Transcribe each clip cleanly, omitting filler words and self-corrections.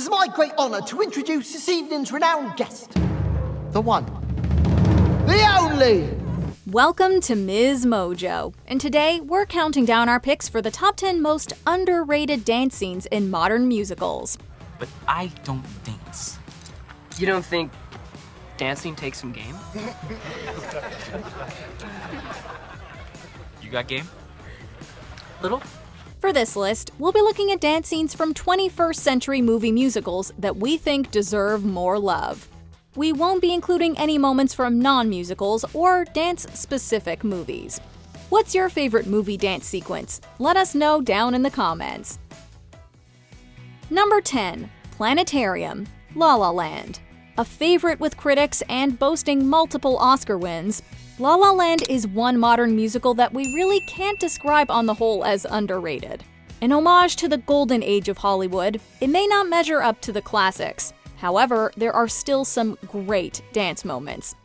is my great honour to introduce this evening's renowned guest. The one. The only. Welcome to MsMojo, and today we're counting down our picks for the top 10 most underrated dance scenes in modern musicals. But I don't dance. You don't think dancing takes some game? You got game? Little? For this list, we'll be looking at dance scenes from 21st century movie musicals that we think deserve more love. We won't be including any moments from non-musicals or dance-specific movies. What's your favorite movie dance sequence? Let us know down in the comments. Number 10. Planetarium, La La Land. A favorite with critics and boasting multiple Oscar wins, La La Land is one modern musical that we really can't describe on the whole as underrated. An homage to the golden age of Hollywood, it may not measure up to the classics. However, there are still some great dance moments.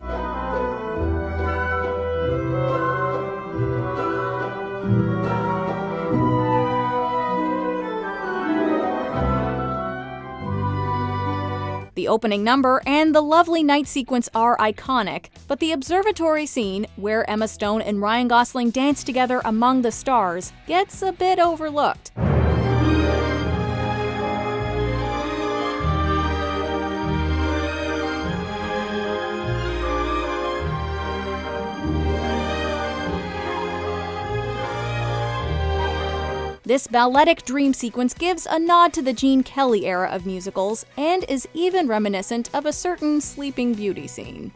The opening number and the lovely night sequence are iconic, but the observatory scene, where Emma Stone and Ryan Gosling dance together among the stars, gets a bit overlooked. This balletic dream sequence gives a nod to the Gene Kelly era of musicals and is even reminiscent of a certain Sleeping Beauty scene.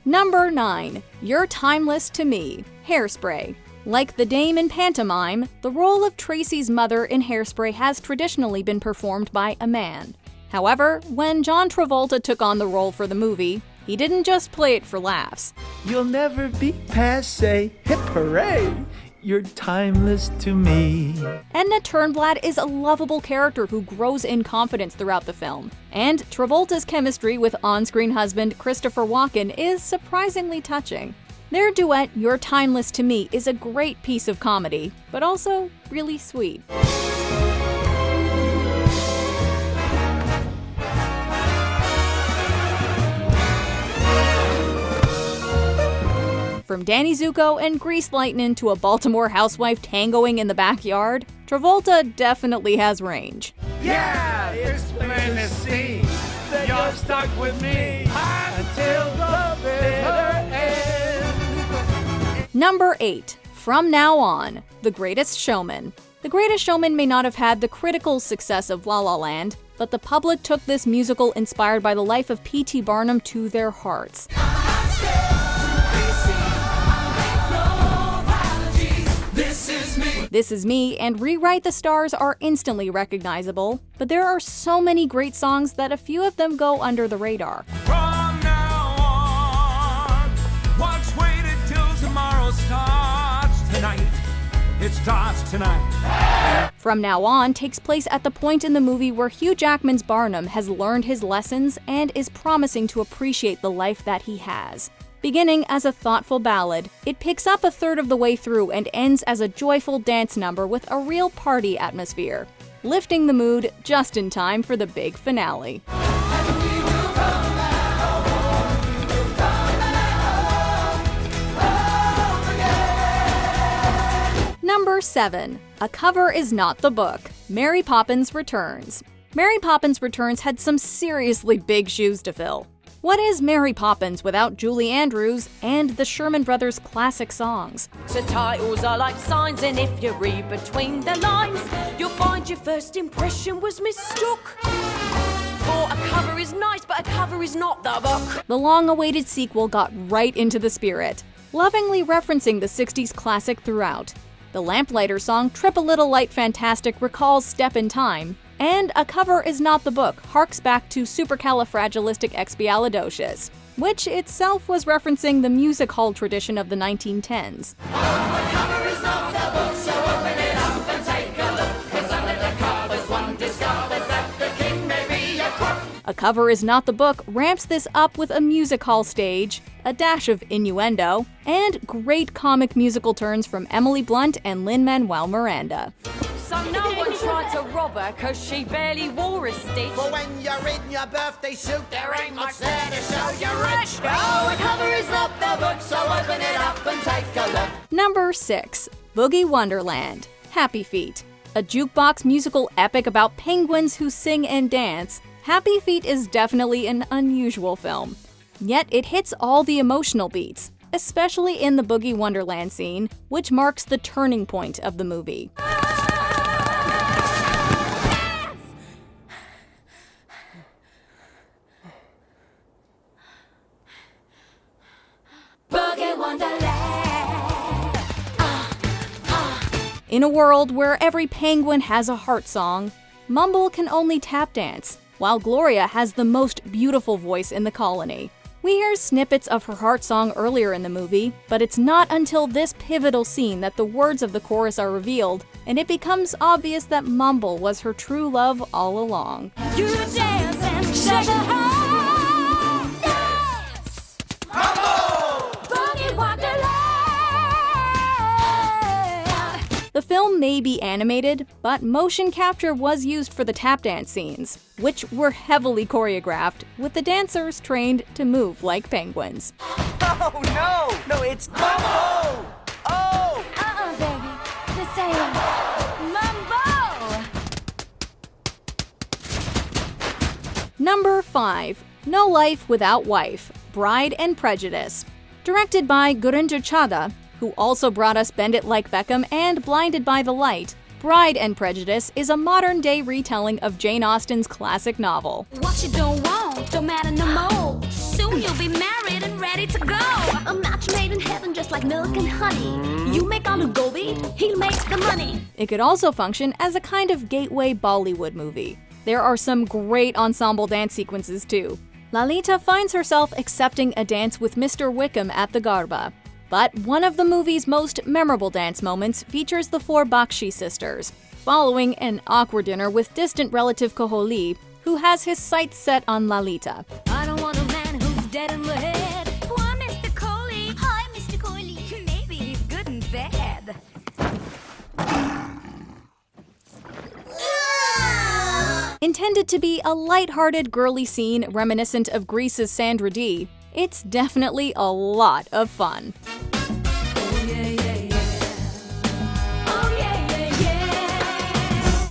Number 9. You're Timeless to Me, Hairspray. Like the dame in pantomime, the role of Tracy's mother in Hairspray has traditionally been performed by a man. However, when John Travolta took on the role for the movie, he didn't just play it for laughs. You'll never be passé, hip hooray, you're timeless to me. Edna Turnblad is a lovable character who grows in confidence throughout the film, and Travolta's chemistry with on-screen husband Christopher Walken is surprisingly touching. Their duet, You're Timeless to Me, is a great piece of comedy, but also really sweet. From Danny Zuko and Grease Lightning to a Baltimore housewife tangoing in the backyard, Travolta definitely has range. Yeah, it's plain to see that you're stuck with me until the bitter end. Number 8. From Now On, The Greatest Showman. The Greatest Showman may not have had the critical success of La La Land, but the public took this musical inspired by the life of P.T. Barnum to their hearts. This Is Me and Rewrite the Stars are instantly recognizable, but there are so many great songs that a few of them go under the radar. From now on, what's waited till tomorrow starts tonight. It starts tonight. From Now On takes place at the point in the movie where Hugh Jackman's Barnum has learned his lessons and is promising to appreciate the life that he has. Beginning as a thoughtful ballad, it picks up a third of the way through and ends as a joyful dance number with a real party atmosphere, lifting the mood just in time for the big finale. Number 7. A Cover Is Not the Book, Mary Poppins Returns. Mary Poppins Returns had some seriously big shoes to fill. What is Mary Poppins without Julie Andrews and the Sherman Brothers' classic songs? So titles are like signs, and if you read between the lines, you'll find your first impression was mistook. For a cover is nice, but a cover is not the book. The long-awaited sequel got right into the spirit, lovingly referencing the 60s classic throughout. The Lamplighter song Trip a Little Light Fantastic recalls Step in Time, and A Cover Is Not the Book harks back to Supercalifragilisticexpialidocious, which itself was referencing the music hall tradition of the 1910s. A Cover Is Not the Book ramps this up with a music hall stage, a a dash of innuendo, and great comic musical turns from Emily Blunt and Lin-Manuel Miranda. So no one tried to rob her cause she barely wore a stitch. But when you're in your birthday suit, there ain't much there to show you're rich. Oh, a cover is not the book, so open it up and take a look. Number 6. Boogie Wonderland, Happy Feet. A jukebox musical epic about penguins who sing and dance, Happy Feet is definitely an unusual film. Yet it hits all the emotional beats, especially in the Boogie Wonderland scene, which marks the turning point of the movie. In a world where every penguin has a heart song, Mumble can only tap dance, while Gloria has the most beautiful voice in the colony. We hear snippets of her heart song earlier in the movie, but it's not until this pivotal scene that the words of the chorus are revealed, and it becomes obvious that Mumble was her true love all along. You dance and shake the hand. Dance. Mumble! Boogie Wonderland. The film may be animated, but motion capture was used for the tap dance scenes, which were heavily choreographed, with the dancers trained to move like penguins. Oh no! No, it's Mumbo! Oh! Baby. The same. Mumbo! Number 5. No Life Without Wife, Bride and Prejudice. Directed by Gurinder Chadha, who also brought us Bend It Like Beckham and Blinded by the Light, Bride and Prejudice is a modern-day retelling of Jane Austen's classic novel. What you don't want don't matter no more. Soon you'll be married and ready to go. A match made in heaven just like milk and honey. You make all the gold, he'll make the money. It could also function as a kind of gateway Bollywood movie. There are some great ensemble dance sequences too. Lalita finds herself accepting a dance with Mr. Wickham at the Garba. But one of the movie's most memorable dance moments features the 4 Bakshi sisters, following an awkward dinner with distant relative Kohli, who has his sights set on Lalita. I don't want a man who's dead in the head. Why, Mr. Coley? Hi, Mr. Coley. Maybe he's good in bed. Intended to be a light-hearted, girly scene reminiscent of Grease's Sandra Dee, it's definitely a lot of fun.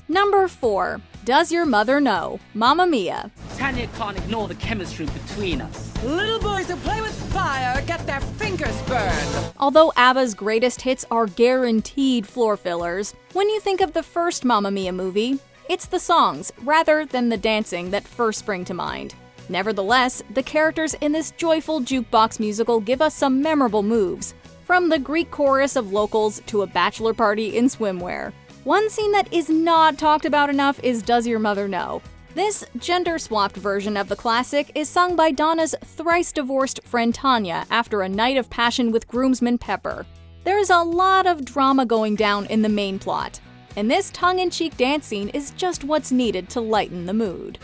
Number 4. Does Your Mother Know? Mamma Mia. Tanya can't ignore the chemistry between us. Little boys who play with fire get their fingers burned. Although ABBA's greatest hits are guaranteed floor fillers, when you think of the first Mamma Mia movie, it's the songs, rather than the dancing, that first spring to mind. Nevertheless, the characters in this joyful jukebox musical give us some memorable moves, from the Greek chorus of locals to a bachelor party in swimwear. One scene that is not talked about enough is Does Your Mother Know? This gender-swapped version of the classic is sung by Donna's thrice-divorced friend Tanya after a night of passion with groomsman Pepper. There's a lot of drama going down in the main plot, and this tongue-in-cheek dance scene is just what's needed to lighten the mood.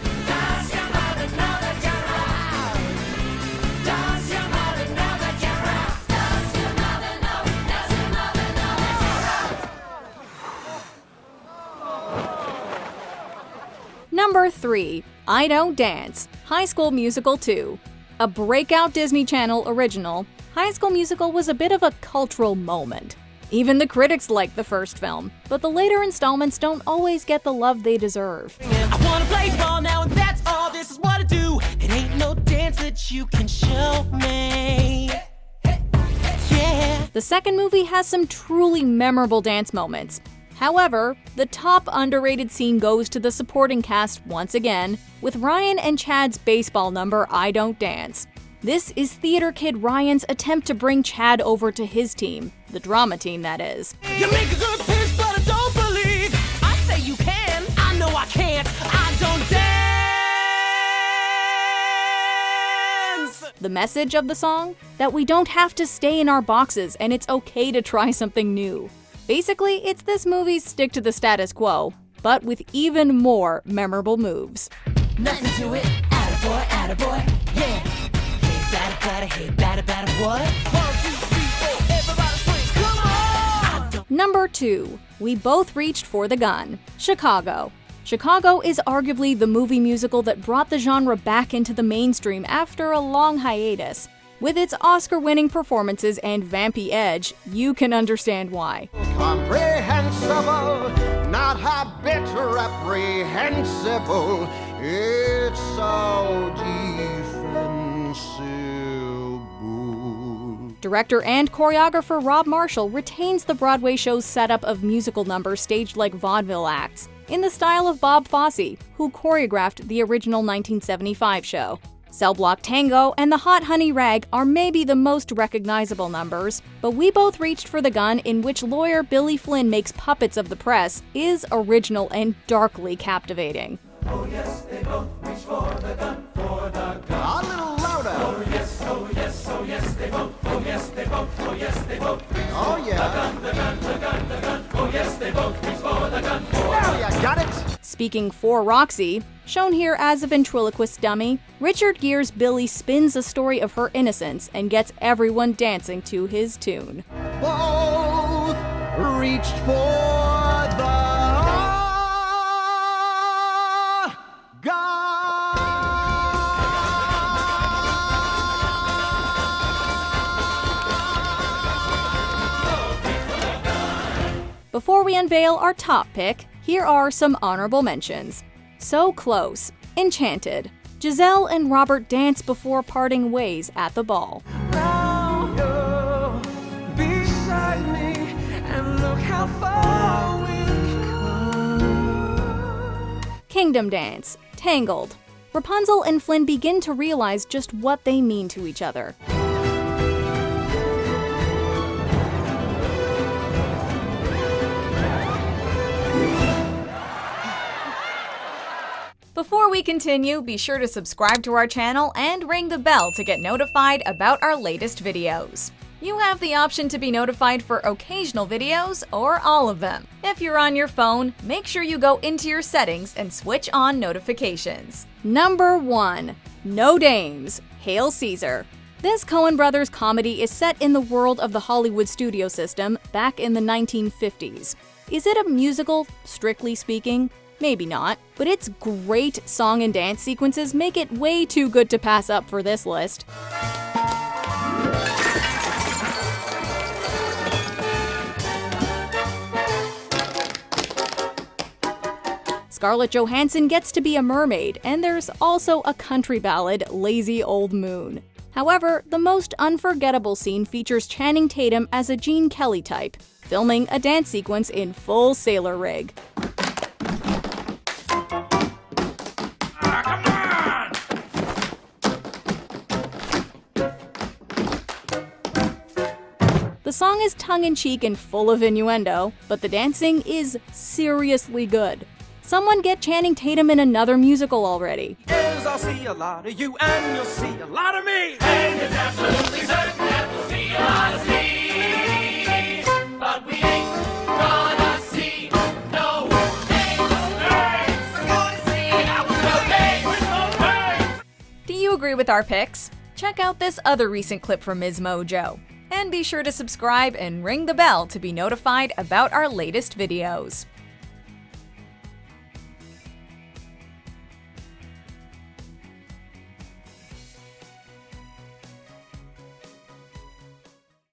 Number 3. I Don't Dance, High School Musical 2. A breakout Disney Channel original, High School Musical was a bit of a cultural moment. Even the critics liked the first film, but the later installments don't always get the love they deserve. I wanna play ball now and that's all, this is what I do. It ain't no dance that you can show me. Yeah. The second movie has some truly memorable dance moments. However, the top underrated scene goes to the supporting cast once again, with Ryan and Chad's baseball number I Don't Dance. This is theater kid Ryan's attempt to bring Chad over to his team, the drama team that is. You make a good pitch, but I don't believe. I say you can, I know I can't, I don't dance. The message of the song? That we don't have to stay in our boxes and it's okay to try something new. Basically, it's this movie's stick to the status quo, but with even more memorable moves. Nothing to it, attaboy, attaboy, yeah. Ain't that a batter, hey, batter, what? 1, 2, 3, 4, everybody swing, come on! Number 2. We both reached for the gun. Chicago. Chicago is arguably the movie musical that brought the genre back into the mainstream after a long hiatus. With its Oscar-winning performances and vampy edge, you can understand why. Comprehensible, not a bit reprehensible. It's so defensible. Director and choreographer Rob Marshall retains the Broadway show's setup of musical numbers staged like vaudeville acts, in the style of Bob Fosse, who choreographed the original 1975 show. Cell Block Tango and The Hot Honey Rag are maybe the most recognizable numbers, but We Both Reached for the Gun, in which lawyer Billy Flynn makes puppets of the press, is original and darkly captivating. Oh yes, they both reached for the gun, for the gun. A little louder. Oh yes, oh yes, oh yes, they both, oh yes, they both, oh yes, they both reached Oh for yeah. the gun, the gun, the gun, the gun. Oh yes, they both reached for the gun, for Now you got it. Speaking for Roxy, shown here as a ventriloquist dummy, Richard Gere's Billy spins a story of her innocence and gets everyone dancing to his tune. Both reached for the gun. Before we unveil our top pick, here are some honorable mentions. So Close, Enchanted. Giselle and Robert dance before parting ways at the ball. Now you're beside me, and look how far we've come. Kingdom Dance, Tangled. Rapunzel and Flynn begin to realize just what they mean to each other. Before we continue, be sure to subscribe to our channel and ring the bell to get notified about our latest videos. You have the option to be notified for occasional videos or all of them. If you're on your phone, make sure you go into your settings and switch on notifications. Number 1. No Dames, Hail Caesar. This Coen Brothers comedy is set in the world of the Hollywood studio system back in the 1950s. Is it a musical, strictly speaking? Maybe not, but its great song and dance sequences make it way too good to pass up for this list. Scarlett Johansson gets to be a mermaid, and there's also a country ballad, Lazy Old Moon. However, the most unforgettable scene features Channing Tatum as a Gene Kelly type, filming a dance sequence in full sailor rig. The song is tongue-in-cheek and full of innuendo, but the dancing is seriously good. Someone get Channing Tatum in another musical already. Yes, I'll see a lot of you, and you'll see a lot of me. And it's absolutely certain that we'll see a lot of me. But we ain't gonna see no names. Do you agree with our picks? Check out this other recent clip from MsMojo. And be sure to subscribe and ring the bell to be notified about our latest videos.